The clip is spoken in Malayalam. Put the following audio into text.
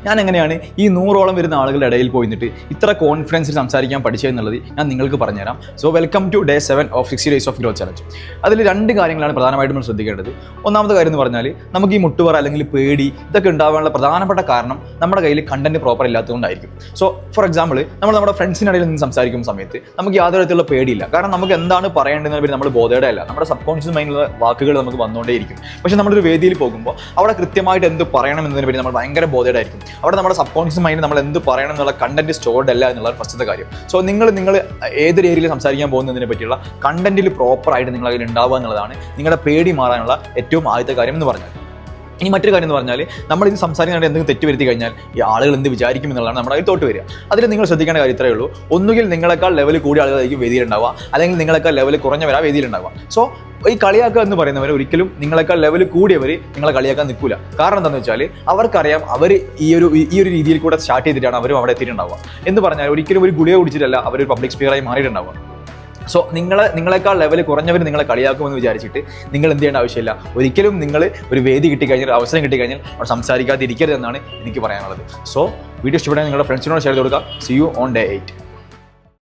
ഞാൻ എങ്ങനെയാണ് ഈ 100ഓളം വരുന്ന ആളുകളുടെ ഇടയിൽ പോയിട്ട് ഇത്ര കോൺഫിഡൻസിൽ സംസാരിക്കാൻ പഠിച്ചതെന്നുള്ളത് ഞാൻ നിങ്ങൾക്ക് പറഞ്ഞുതരാം. So welcome to day 7 of 60 days of growth challenge. അതിൽ 2 കാര്യങ്ങളാണ് പ്രധാനമായിട്ടും നമ്മൾ ശ്രദ്ധിക്കേണ്ടത്. ഒന്നാമത്തെ കാര്യം എന്ന് പറഞ്ഞാൽ നമുക്ക് ഈ മുട്ടുപറ അല്ലെങ്കിൽ പേടി ഇതൊക്കെ ഉണ്ടാകാനുള്ള പ്രധാനപ്പെട്ട കാരണം നമ്മുടെ കയ്യിൽ കണ്ടന്റ് പ്രോപ്പർ ഇല്ലാത്തതുകൊണ്ടായിരിക്കും. സോ ഫോർ എക്സാമ്പിൾ നമ്മൾ നമ്മുടെ ഫ്രണ്ട്സിനിടയിൽ നിന്ന് സംസാരിക്കുന്ന സമയത്ത് നമുക്ക് യാതൊരു തരത്തിലുള്ള പേടിയില്ല. കാരണം നമുക്ക് എന്താണ് പറയേണ്ടതെന്ന് പേര് നമ്മൾ ബോധയുടെ അല്ല, നമ്മുടെ സബ് കോൺഷ്യസ് മൈൻഡിലുള്ള വാക്കുകൾ നമുക്ക് വന്നുകൊണ്ടേയിരിക്കും. പക്ഷേ നമ്മളൊരു വേദിയിൽ പോകുമ്പോൾ അവിടെ കൃത്യമായിട്ട് എന്ത് പറയണം എന്നതിനെ പറ്റി നമ്മൾ ഭയങ്കര ബോധയുടെ ആയിരിക്കും. അവിടെ നമ്മുടെ സബ് കോൺഷ്യസ് മൈൻഡ് നമ്മൾ എന്ത് പറയണം എന്നുള്ള കണ്ടന്റ് സ്റ്റോർഡ് അല്ല എന്നുള്ള ഫസ്റ്റത്തെ കാര്യം. സോ നിങ്ങൾ ഏതൊരു ഏരിയയിൽ സംസാരിക്കാൻ പോകുന്നതിനെ പറ്റിയുള്ള കണ്ടന്റിൽ പ്രോപ്പറായിട്ട് നിങ്ങൾ അതിൽ ഉണ്ടാവുക എന്നുള്ളതാണ് നിങ്ങളുടെ പേടി മാറാനുള്ള ഏറ്റവും ആദ്യത്തെ കാര്യം എന്ന് പറഞ്ഞാൽ. ഇനി മറ്റൊരു കാര്യം എന്ന് പറഞ്ഞാൽ നമ്മളിത് സംസാരിക്കാനായിട്ട് എന്തെങ്കിലും തെറ്റ് വരുത്തി കഴിഞ്ഞാൽ ഈ ആളുകൾ എന്ത് വിചാരിക്കും എന്നുള്ളതാണ് നമ്മുടെ അതിൽ തോട്ട് വരിക. അതിൽ നിങ്ങൾ ശ്രദ്ധിക്കേണ്ട കാര്യം ഇത്രയേ ഉള്ളൂ. ഒന്നുകിൽ നിങ്ങളെക്കാൾ ലെവൽ കൂടിയ ആളുകളായിരിക്കും വേദിയിലുണ്ടാവുക, അല്ലെങ്കിൽ നിങ്ങളെക്കാൾ ലെവൽ കുറഞ്ഞവരാ വേദിയിലുണ്ടാവുക. സോ ഈ കളിയാക്കുക എന്ന് പറയുന്നവർ ഒരിക്കലും നിങ്ങളെക്കാൾ ലെവൽ കൂടിയവർ നിങ്ങളെ കളിയാക്കാൻ നിൽക്കില്ല. കാരണം എന്താണെന്ന് വെച്ചാൽ അവർക്കറിയാം അവർ ഈ ഒരു രീതിയിൽ കൂടെ സ്റ്റാർട്ട് ചെയ്തിട്ടാണ് അവരും അവിടെ എത്തിയിട്ടുണ്ടാവുക. എന്ന് പറഞ്ഞാൽ ഒരിക്കലും ഒരു ഗുളിക കുടിച്ചിട്ടല്ല അവർ പബ്ലിക് സ്പീക്കറായി മാറിയിട്ടുണ്ടാവുക. സോ നിങ്ങളെക്കാൾ ലെവൽ കുറഞ്ഞവർ നിങ്ങളെ കളിയാക്കുമെന്ന് വിചാരിച്ചിട്ട് നിങ്ങൾ എന്ത് ചെയ്യേണ്ട ആവശ്യമില്ല. ഒരിക്കലും നിങ്ങൾ ഒരു വേദി കിട്ടിക്കഴിഞ്ഞാൽ, അവസരം കിട്ടിക്കഴിഞ്ഞാൽ അവിടെ സംസാരിക്കാതിരിക്കരുതെന്നാണ് എനിക്ക് പറയാനുള്ളത്. സോ വീഡിയോ ഇഷ്ടപ്പെട്ടാൽ നിങ്ങളുടെ ഫ്രണ്ട്സിനോട് ഷെയർ ചെയ്ത് കൊടുക്കുക. See you on day 8.